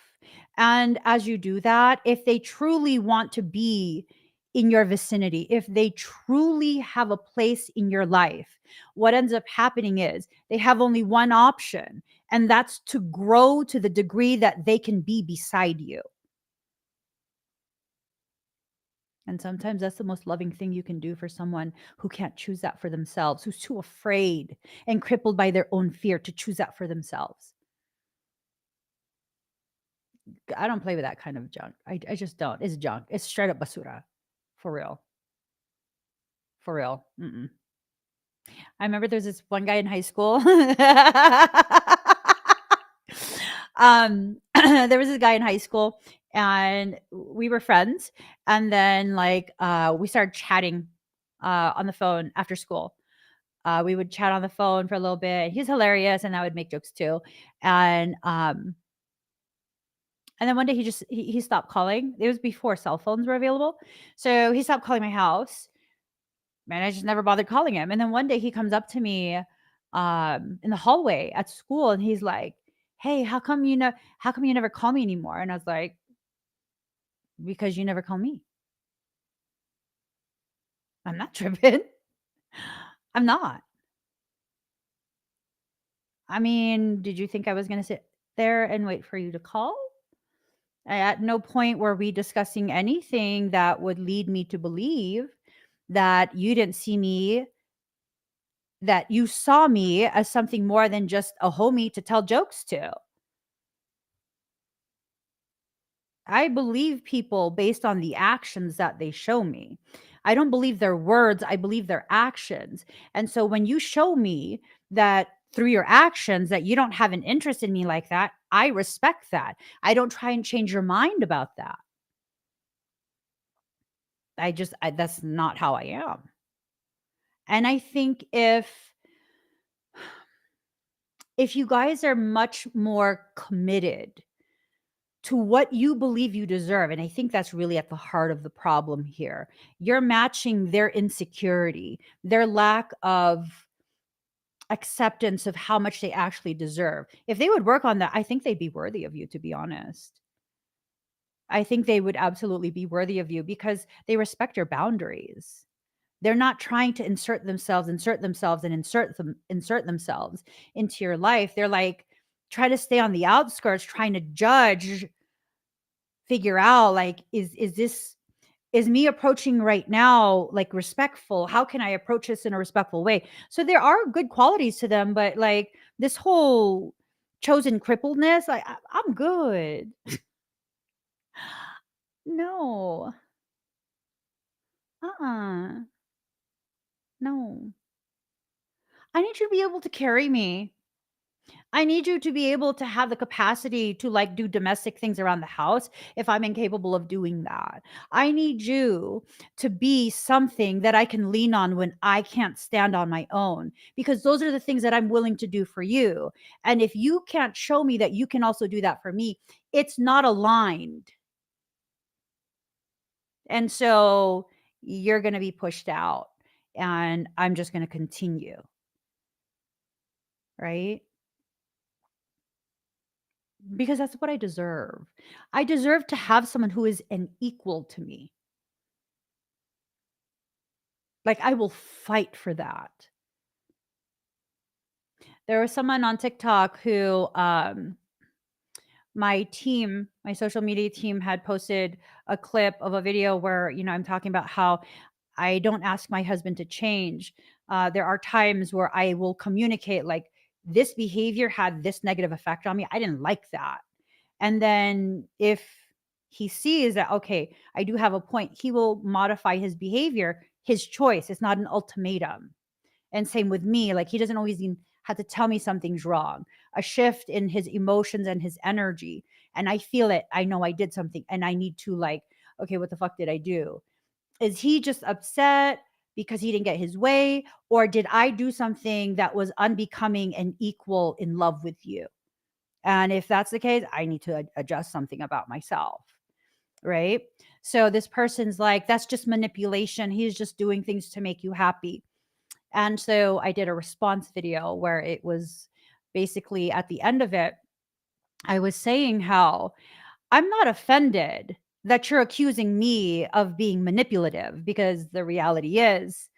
S1: And as you do that, if they truly want to be in your vicinity, if they truly have a place in your life, what ends up happening is they have only one option, and that's to grow to the degree that they can be beside you. And sometimes that's the most loving thing you can do for someone who can't choose that for themselves, who's too afraid and crippled by their own fear to choose that for themselves. I don't play with that kind of junk. I just don't. It's junk. It's straight up basura. For real. For real. Mm-mm. I remember there's this one guy in high school. There was this guy in high school and we were friends. And then like we started chatting on the phone after school. We would chat on the phone for a little bit. He's hilarious and I would make jokes too. And then one day he stopped calling. It was before cell phones were available. So he stopped calling my house. Man, I just never bothered calling him. And then one day he comes up to me in the hallway at school and he's like, "Hey, how come you never call me anymore?" And I was like, "Because you never call me." I'm not tripping. I'm not. I mean, did you think I was going to sit there and wait for you to call? At no point were we discussing anything that would lead me to believe that you didn't see me, that you saw me as something more than just a homie to tell jokes to. I believe people based on the actions that they show me. I don't believe their words, I believe their actions. And so when you show me that through your actions that you don't have an interest in me like that, I respect that. I don't try and change your mind about that. That's not how I am. And I think if you guys are much more committed to what you believe you deserve, and I think that's really at the heart of the problem here. You're matching their insecurity, their lack of acceptance of how much they actually deserve. If they would work on that, I think they'd be worthy of you, to be honest. I think they would absolutely be worthy of you because they respect your boundaries. They're not trying to insert themselves into your life. They're like try to stay on the outskirts, trying to judge, figure out like is this Is me approaching right now like respectful? How can I approach this in a respectful way? So there are good qualities to them, but like this whole chosen crippledness, I'm good. No. Uh-uh. No. I need you to be able to carry me. I need you to be able to have the capacity to like do domestic things around the house if I'm incapable of doing that. I need you to be something that I can lean on when I can't stand on my own, because those are the things that I'm willing to do for you. And if you can't show me that you can also do that for me, it's not aligned. And so you're going to be pushed out and I'm just going to continue, right? Because that's what I deserve. I deserve to have someone who is an equal to me. Like, I will fight for that. There was someone on TikTok who, my social media team had posted a clip of a video where, I'm talking about how I don't ask my husband to change. There are times where I will communicate, like, this behavior had this negative effect on me. I didn't like that. And then if he sees that, okay, I do have a point, he will modify his behavior, his choice. It's not an ultimatum. And same with me. Like, he doesn't always even have to tell me something's wrong. A shift in his emotions and his energy. And I feel it. I know I did something and I need to, like, okay, what the fuck did I do? Is he just upset because he didn't get his way? Or did I do something that was unbecoming and equal in love with you? And if that's the case, I need to adjust something about myself. Right. So this person's like, that's just manipulation. He's just doing things to make you happy. And so I did a response video where it was basically at the end of it, I was saying how I'm not offended that you're accusing me of being manipulative, because the reality is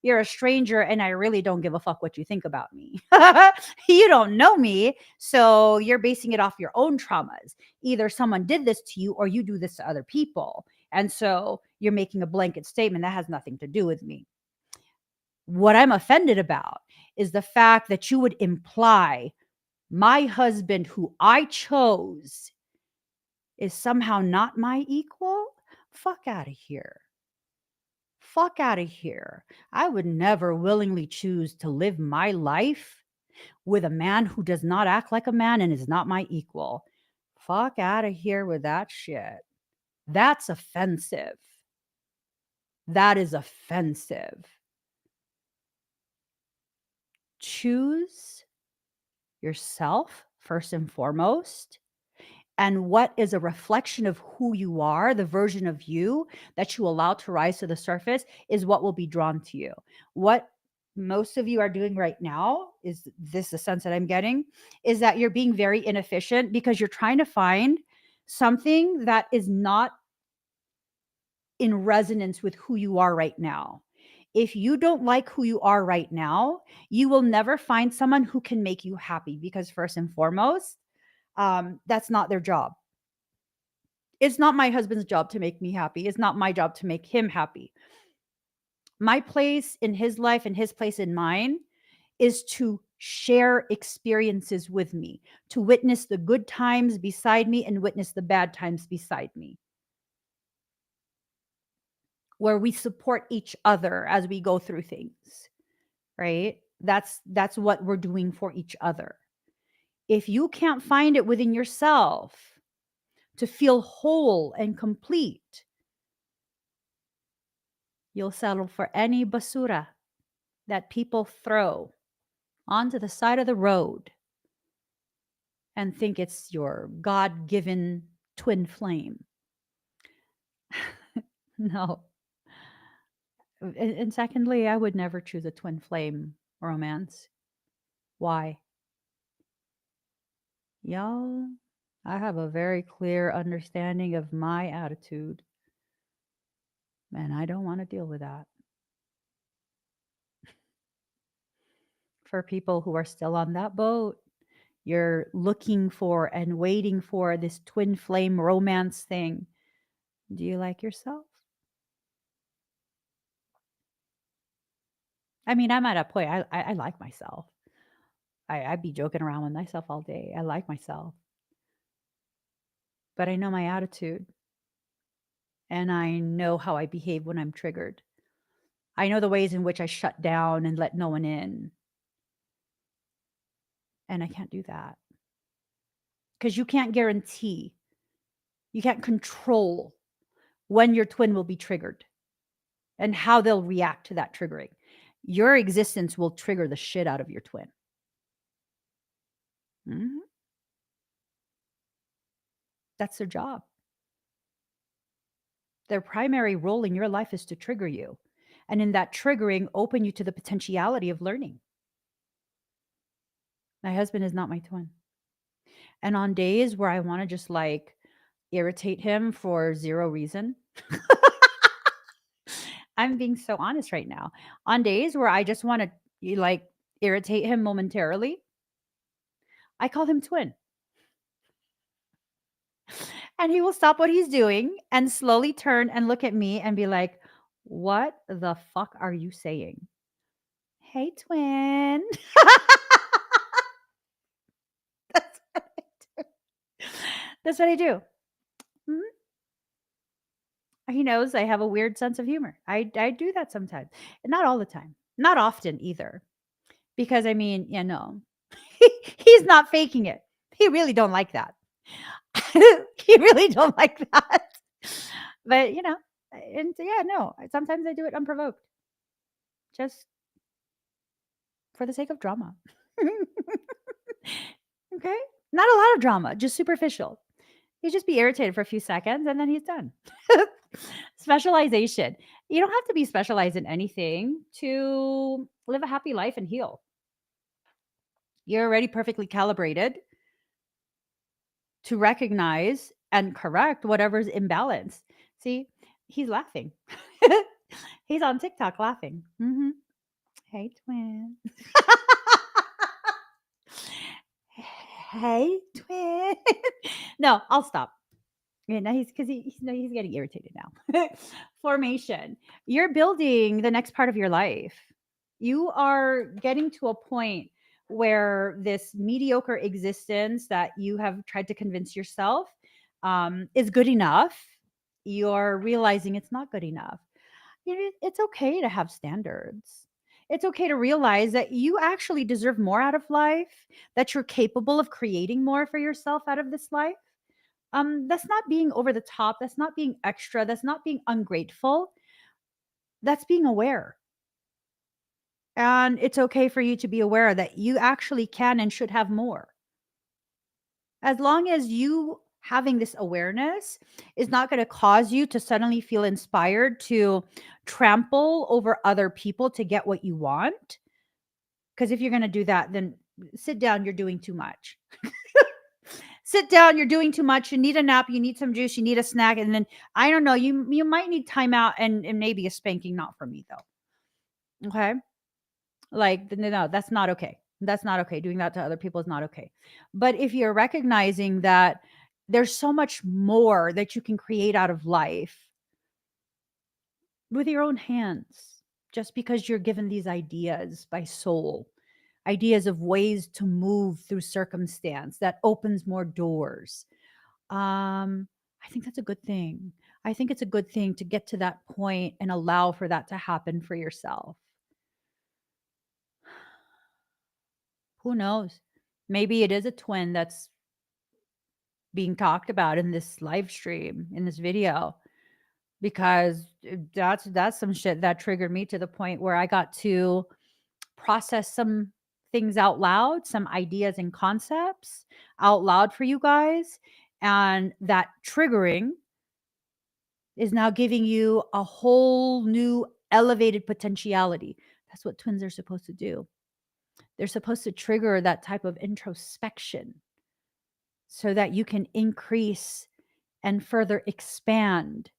S1: you're a stranger and I really don't give a fuck what you think about me. You don't know me. So you're basing it off your own traumas. Either someone did this to you or you do this to other people. And so you're making a blanket statement that has nothing to do with me. What I'm offended about is the fact that you would imply my husband, who I chose, is somehow not my equal. Fuck out of here. Fuck out of here. I would never willingly choose to live my life with a man who does not act like a man and is not my equal. Fuck out of here with that shit. That's offensive. That is offensive. Choose yourself first and foremost. And what is a reflection of who you are, the version of you that you allow to rise to the surface, is what will be drawn to you. What most of you are doing right now, is this the sense that I'm getting, is that you're being very inefficient because you're trying to find something that is not in resonance with who you are right now. If you don't like who you are right now, you will never find someone who can make you happy, because first and foremost, that's not their job. It's not my husband's job to make me happy. It's not my job to make him happy. My place in his life and his place in mine is to share experiences with me, to witness the good times beside me and witness the bad times beside me, where we support each other as we go through things, right? That's what we're doing for each other. If you can't find it within yourself to feel whole and complete, you'll settle for any basura that people throw onto the side of the road and think it's your God-given twin flame. No. And secondly, I would never choose a twin flame romance. Why? Y'all, I have a very clear understanding of my attitude, and I don't want to deal with that. For people who are still on that boat, you're looking for and waiting for this twin flame romance thing. Do you like yourself? I mean, I'm at a point, I like myself. I'd be joking around with myself all day. I like myself. But I know my attitude and I know how I behave when I'm triggered. I know the ways in which I shut down and let no one in. And I can't do that because you can't guarantee, you can't control when your twin will be triggered and how they'll react to that triggering. Your existence will trigger the shit out of your twin. Mhm. That's their job. Their primary role in your life is to trigger you. And in that triggering, open you to the potentiality of learning. My husband is not my twin. And on days where I want to just like irritate him for zero reason, I'm being so honest right now. On days where I just want to like irritate him momentarily, I call him twin. And he will stop what he's doing and slowly turn and look at me and be like, "What the fuck are you saying?" Hey, twin. That's what I do. That's what I do. Mhm. He knows I have a weird sense of humor. I do that sometimes. Not all the time. Not often either. Because I mean, yeah, no. He's not faking it. He really don't like that. He really don't like that. But, and yeah, no. Sometimes I do it unprovoked. Just for the sake of drama. Okay? Not a lot of drama, just superficial. He'd just be irritated for a few seconds and then he's done. Specialization. You don't have to be specialized in anything to live a happy life and heal. You're already perfectly calibrated to recognize and correct whatever's imbalanced. See, he's laughing. He's on TikTok laughing. Hey, twin. Hey, twin. No, I'll stop. Yeah, no, he's getting irritated now. Formation. You're building the next part of your life. You are getting to a point where this mediocre existence that you have tried to convince yourself is good enough. You're realizing it's not good enough. It's okay to have standards. It's okay to realize that you actually deserve more out of life, that you're capable of creating more for yourself out of this life. That's not being over the top, that's not being extra, that's not being ungrateful, that's being aware. And it's okay for you to be aware that you actually can and should have more. As long as you having this awareness is not going to cause you to suddenly feel inspired to trample over other people to get what you want. Because if you're going to do that, then sit down, you're doing too much. Sit down, you're doing too much. You need a nap, you need some juice, you need a snack, and then I don't know, you might need time out and maybe a spanking, not for me though. Okay? Like no, that's not okay. That's not okay. Doing that to other people is not okay. But if you're recognizing that there's so much more that you can create out of life with your own hands, just because you're given these ideas by soul, ideas of ways to move through circumstance that opens more doors. I think that's a good thing. I think it's a good thing to get to that point and allow for that to happen for yourself. Who knows? Maybe it is a twin that's being talked about in this live stream, in this video, because that's some shit that triggered me to the point where I got to process some things out loud, some ideas and concepts out loud for you guys. And that triggering is now giving you a whole new elevated potentiality. That's what twins are supposed to do. They're supposed to trigger that type of introspection so that you can increase and further expand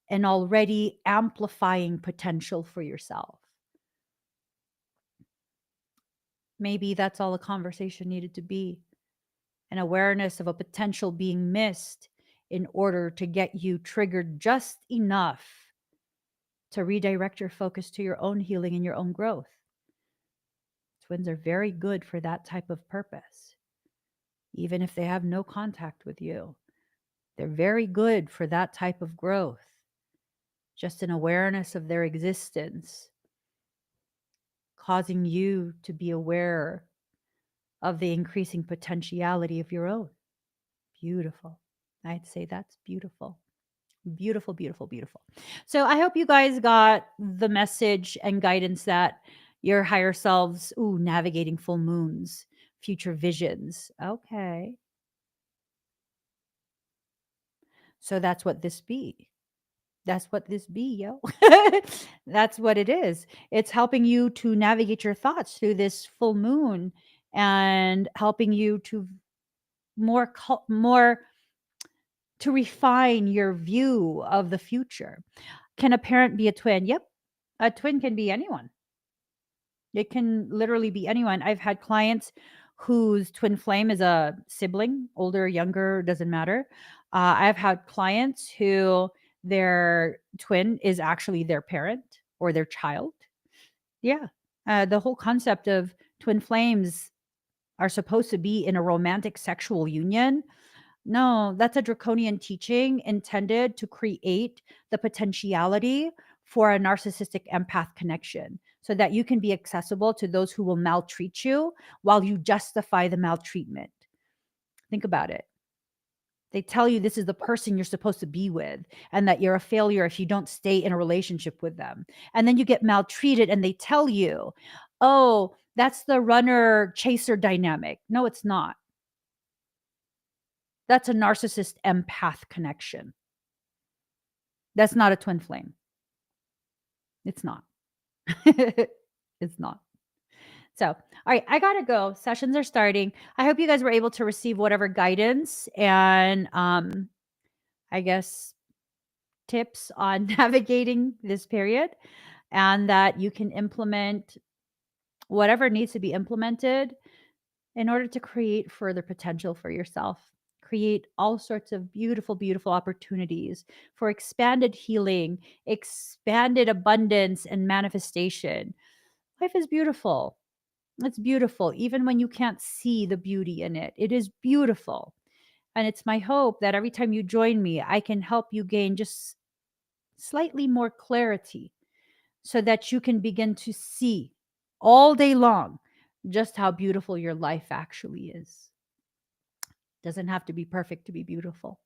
S1: an already amplifying potential for yourself. Maybe that's all the conversation needed to be, an awareness of a potential being missed in order to get you triggered just enough to redirect your focus to your own healing and your own growth. Twins are very good for that type of purpose, even if they have no contact with you. They're very good for that type of growth, just an awareness of their existence, causing you to be aware of the increasing potentiality of your own. Beautiful. I'd say that's beautiful. Beautiful, beautiful, beautiful. So I hope you guys got the message and guidance that your higher selves, navigating full moons, future visions. Okay. So that's what this be. That's what this be, yo. That's what it is. It's helping you to navigate your thoughts through this full moon and helping you to more to refine your view of the future. Can a parent be a twin? Yep. A twin can be anyone. It can literally be anyone. I've had clients whose twin flame is a sibling, older, younger, doesn't matter. I've had clients who their twin is actually their parent or their child. Yeah. The whole concept of twin flames are supposed to be in a romantic sexual union. No, that's a draconian teaching intended to create the potentiality for a narcissistic empath connection so that you can be accessible to those who will maltreat you while you justify the maltreatment. Think about it. They tell you this is the person you're supposed to be with and that you're a failure if you don't stay in a relationship with them. And then you get maltreated and they tell you, oh, that's the runner chaser dynamic. No, it's not. That's a narcissist empath connection. That's not a twin flame. It's not. It's not. So, all right, I gotta go. Sessions are starting. I hope you guys were able to receive whatever guidance and I guess tips on navigating this period and that you can implement whatever needs to be implemented in order to create further potential for yourself. Create all sorts of beautiful, beautiful opportunities for expanded healing, expanded abundance, and manifestation. Life is beautiful. It's beautiful, even when you can't see the beauty in it. It is beautiful. And it's my hope that every time you join me, I can help you gain just slightly more clarity so that you can begin to see all day long just how beautiful your life actually is. Doesn't have to be perfect to be beautiful.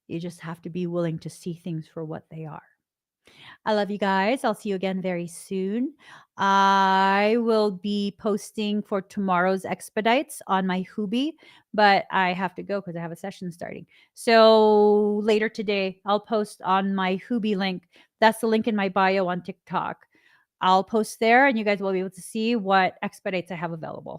S1: You just have to be willing to see things for what they are. I love you guys. I'll see you again very soon. I will be posting for tomorrow's expedites on my Hoobie, but I have to go because I have a session starting. So later today, I'll post on my Hoobie link. That's the link in my bio on TikTok. I'll post there and you guys will be able to see what expedites I have available.